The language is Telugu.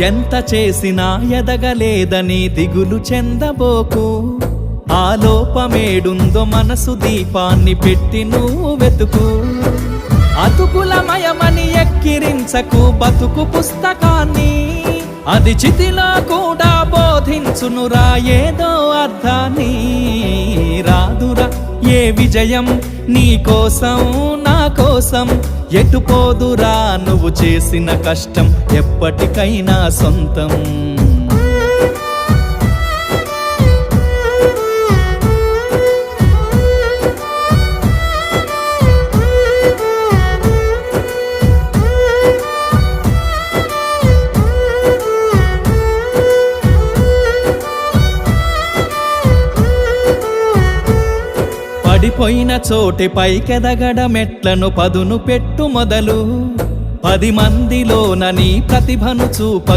ఎంత చేసినా ఎదగలేదని దిగులు చెందబోకు. ఆ లోపమేడుందో మనసు దీపాన్ని పెట్టి నువ్వు వెతుకు. అతుకులమయమని ఎక్కిరించకు బతుకు పుస్తకాన్ని, అది చితిలో కూడా బోధించునురా ఏదో అర్థాన్ని. రాదురా ఏ విజయం నీ కోసం నా కోసం, ఎటుపోదురా నువ్వు చేసిన కష్టం ఎప్పటికైనా సొంతం. పడిపోయిన చోటి పైకెదగడ మెట్లను పదును పెట్టు మొదలు. 10 మందిలోన నీ ప్రతిభను చూప